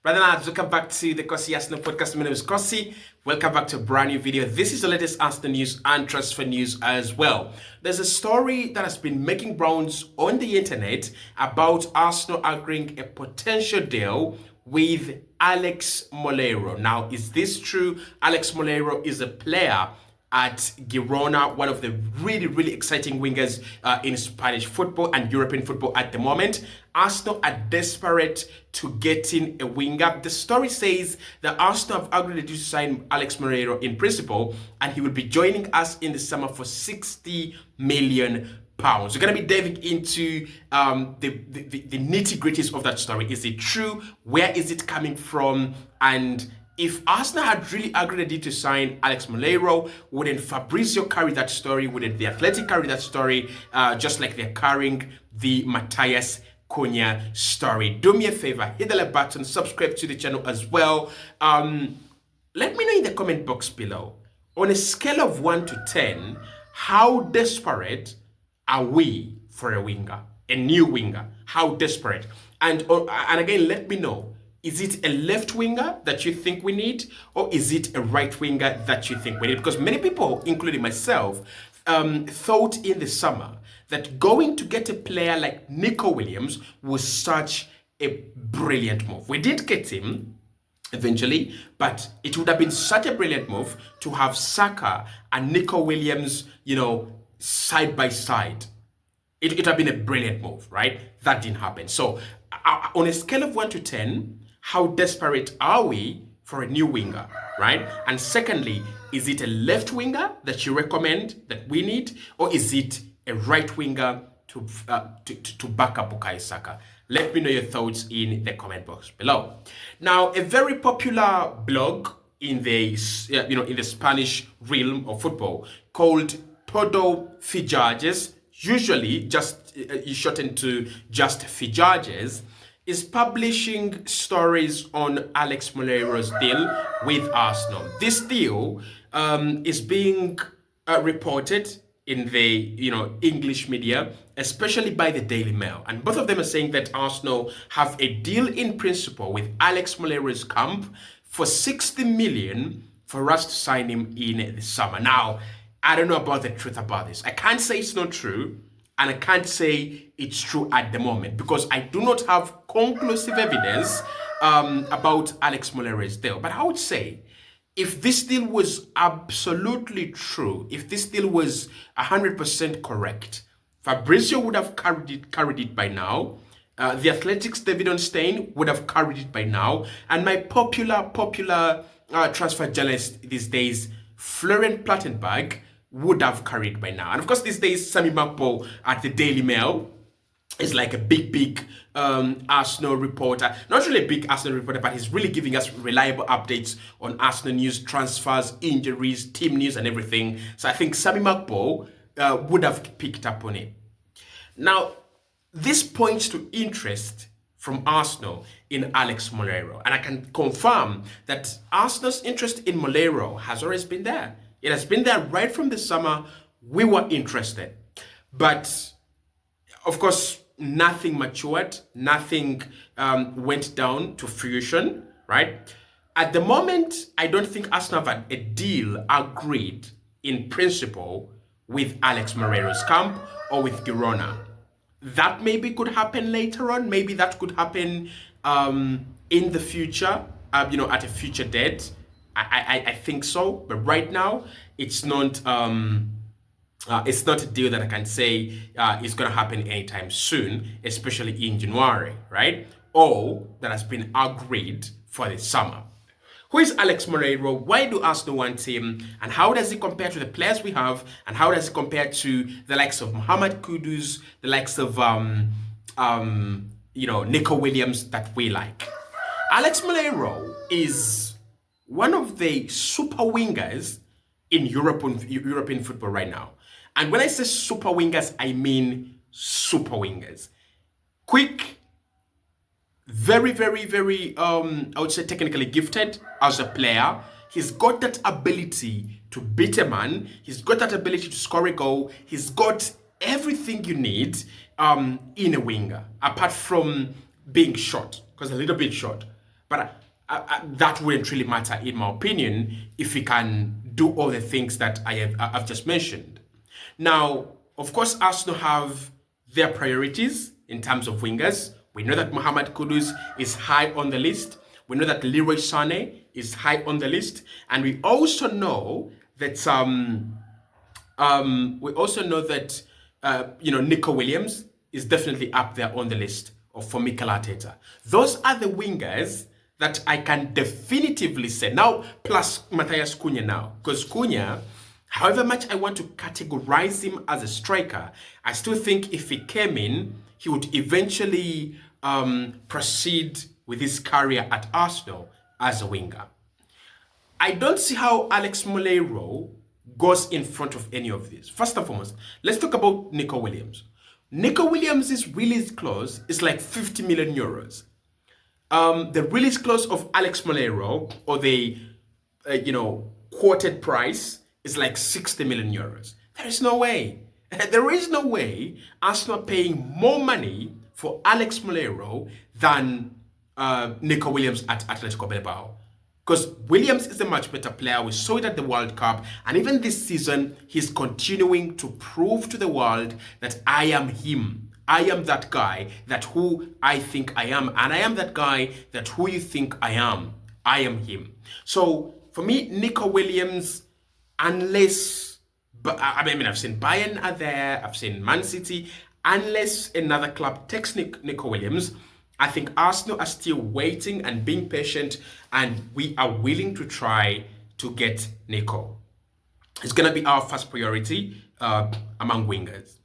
Brother lads, welcome back to the Kosi Arsenal podcast. My name is Kosi. Welcome back to a brand new video. This is the latest Arsenal news and transfer news as well. There's a story that has been making rounds on the internet about Arsenal agreeing a potential deal with Alex Moleiro. Now, is this true? Alex Moleiro is a player at Girona, one of the really exciting wingers in Spanish football and European football at the moment. Arsenal are desperate to get in a winger. The story says that Arsenal have agreed to sign Alex Moreno in principle, and he will be joining us in the summer for £60 million. We're going to be diving into the nitty-gritties of that story. Is it true? Where is it coming from? And if Arsenal had really agreed to sign Alex Moleiro, wouldn't Fabrizio carry that story? Wouldn't the Athletic carry that story? Just like they're carrying the Matthias Cunha story. Do me a favor, hit the like button, subscribe to the channel as well. Let me know in the comment box below, on a scale of 1 to 10, how desperate are we for a winger, a new winger? How desperate? And again, let me know. Is it a left winger that you think we need, or is it a right winger that you think we need? Because many people, including myself, thought in the summer that going to get a player like Nico Williams was such a brilliant move. We did get him eventually, but it would have been such a brilliant move to have Saka and Nico Williams, side by side. It would have been a brilliant move, right? That didn't happen. So on a scale of 1 to 10, how desperate are we for a new winger, right? And secondly, is it a left winger that you recommend that we need, or is it a right winger to back up Bukayo Saka? Let me know your thoughts in the comment box below. Now, a very popular blog in the in the Spanish realm of football called Todo Fichajes, usually just shortened to just Fichajes, is publishing stories on Alex Moleiro's deal with Arsenal. This deal is being reported in the English media, especially by the Daily Mail. And both of them are saying that Arsenal have a deal in principle with Alex Moleiro's camp for 60 million for us to sign him in the summer. Now, I don't know about the truth about this. I can't say it's not true, and I can't say it's true at the moment because I do not have conclusive evidence about Alex Moleiro's deal. But I would say, if this deal was absolutely true, if this deal was 100% correct, Fabrizio would have carried it by now. The Athletics' David Onstein would have carried it by now. And my popular transfer journalist these days, Florian Plattenberg, would have carried by now. And of course, these days, Sami Makpo at the Daily Mail is like a big Arsenal reporter. Not really a big Arsenal reporter, but he's really giving us reliable updates on Arsenal news, transfers, injuries, team news, and everything. So I think Sami Makpo would have picked up on it. Now, this points to interest from Arsenal in Alex Moleiro. And I can confirm that Arsenal's interest in Moleiro has always been there. It has been there right from the summer. We were interested. But, of course, nothing matured. Nothing went down to fruition, right? At the moment, I don't think Arsenal have had a deal agreed in principle with Alex Moleiro's camp or with Girona. That maybe could happen later on. Maybe that could happen in the future, at a future date. I think so, but right now it's not a deal that I can say is going to happen anytime soon, especially in January, right? Or that has been agreed for the summer. Who is Alex Moleiro? Why do Arsenal want him? And how does he compare to the players we have? And how does he compare to the likes of Mohamed Kudus, the likes of Nico Williams that we like? Alex Moleiro is one of the super wingers in European football right now. And when I say super wingers, I mean super wingers. Quick, very, I would say technically gifted as a player. He's got that ability to beat a man. He's got that ability to score a goal. He's got everything you need in a winger, apart from being short, because a little bit short. But that wouldn't really matter, in my opinion, if he can do all the things that I've just mentioned. Now, of course, Arsenal have their priorities in terms of wingers. We know that Mohamed Kudus is high on the list. We know that Leroy Sané is high on the list, and we also know that Nico Williams is definitely up there on the list for Mikel Arteta. Those are the wingers that I can definitively say now, plus Matthias Cunha now, because Cunha, however much I want to categorize him as a striker, I still think if he came in, he would eventually proceed with his career at Arsenal as a winger. I don't see how Alex Moleiro goes in front of any of this. First and foremost, let's talk about Nico Williams. Nico Williams' release clause is like 50 million euros. The release clause of Alex Moleiro, or the quoted price, is like 60 million euros. There is no way. There is no way Arsenal paying more money for Alex Moleiro than Nico Williams at Atletico Bilbao. Because Williams is a much better player. We saw it at the World Cup. And even this season, he's continuing to prove to the world that I am him. I am that guy, that who I think I am. And I am that guy, that who you think I am. I am him. So for me, Nico Williams, unless, I've seen Bayern are there, I've seen Man City, unless another club takes Nico Williams, I think Arsenal are still waiting and being patient, and we are willing to try to get Nico. It's going to be our first priority among wingers.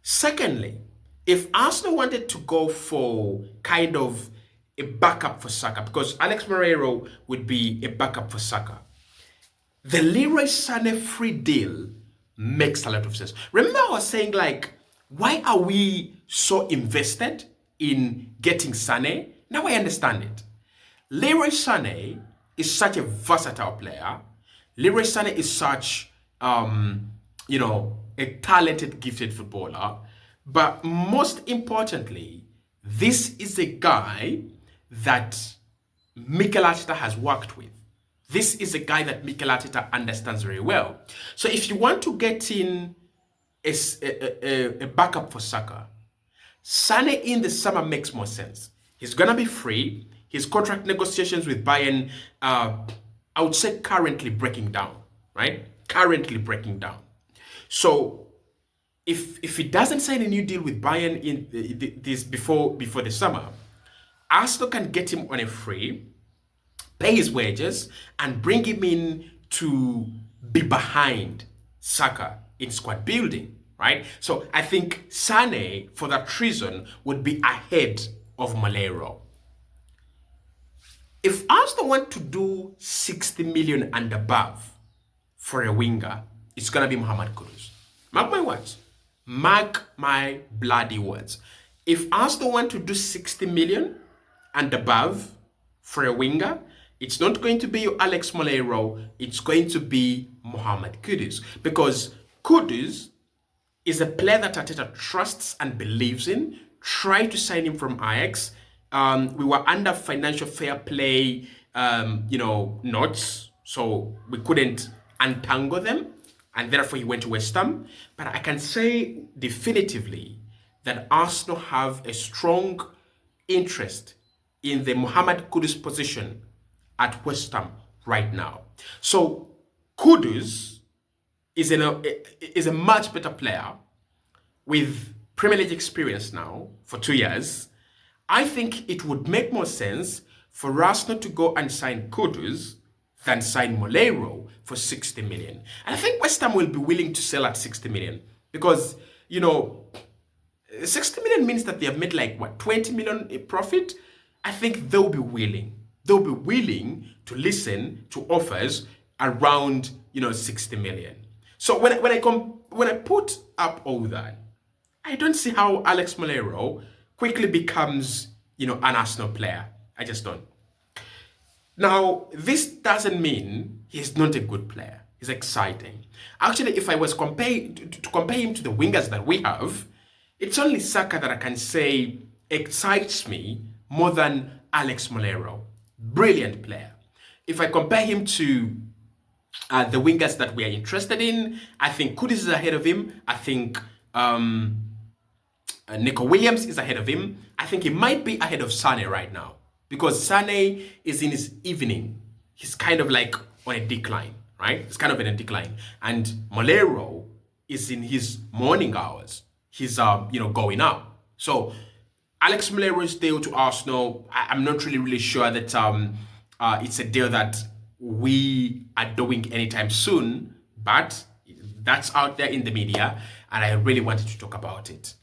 Secondly, if Arsenal wanted to go for kind of a backup for Saka, because Alex Moreiro would be a backup for Saka, the Leroy Sané free deal makes a lot of sense. Remember I was saying, like, why are we so invested in getting Sané? Now I understand it. Leroy Sané is such a versatile player. Leroy Sané is such, a talented, gifted footballer. But most importantly, this is a guy that Mikel Arteta has worked with. This is a guy that Mikel Arteta understands very well. So if you want to get in a backup for Saka, Sané in the summer makes more sense. He's going to be free. His contract negotiations with Bayern, I would say currently breaking down, right? Currently breaking down. So if he doesn't sign a new deal with Bayern in this before the summer, Arsenal can get him on a free, pay his wages, and bring him in to be behind Saka in squad building, right? So I think Sané, for that reason, would be ahead of Moleiro. If Arsenal want to do 60 million and above for a winger, it's going to be Mohamed Kudus. Mark my words. Mark my bloody words. If Arsenal want to do 60 million and above for a winger, it's not going to be Alex Moleiro, it's going to be Mohamed Kudus. Because Kudus is a player that Arteta trusts and believes in. Try to sign him from Ajax. We were under financial fair play, knots, so we couldn't untangle them, and therefore he went to West Ham. But I can say definitively that Arsenal have a strong interest in the Mohamed Kudus position at West Ham right now. So Kudus is a much better player with Premier League experience now for 2 years. I think it would make more sense for Arsenal to go and sign Kudus than sign Moleiro for 60 million. And I think West Ham will be willing to sell at 60 million because, 60 million means that they have made 20 million in profit. I think they'll be willing. They'll be willing to listen to offers around, 60 million. So when I put up all that, I don't see how Alex Moleiro quickly becomes, an Arsenal player. I just don't. Now, this doesn't mean he's not a good player. He's exciting. Actually, if I was to compare him to the wingers that we have, it's only Saka that I can say excites me more than Alex Moleiro. Brilliant player. If I compare him to the wingers that we are interested in, I think Kudus is ahead of him. I think Nico Williams is ahead of him. I think he might be ahead of Sane right now because Sane is in his evening. He's kind of like on a decline, right? He's kind of in a decline. And Moleiro is in his morning hours. He's going up. So Alex Moleiro is deal to Arsenal. I'm not really sure that it's a deal that we are doing anytime soon, but that's out there in the media, and I really wanted to talk about it.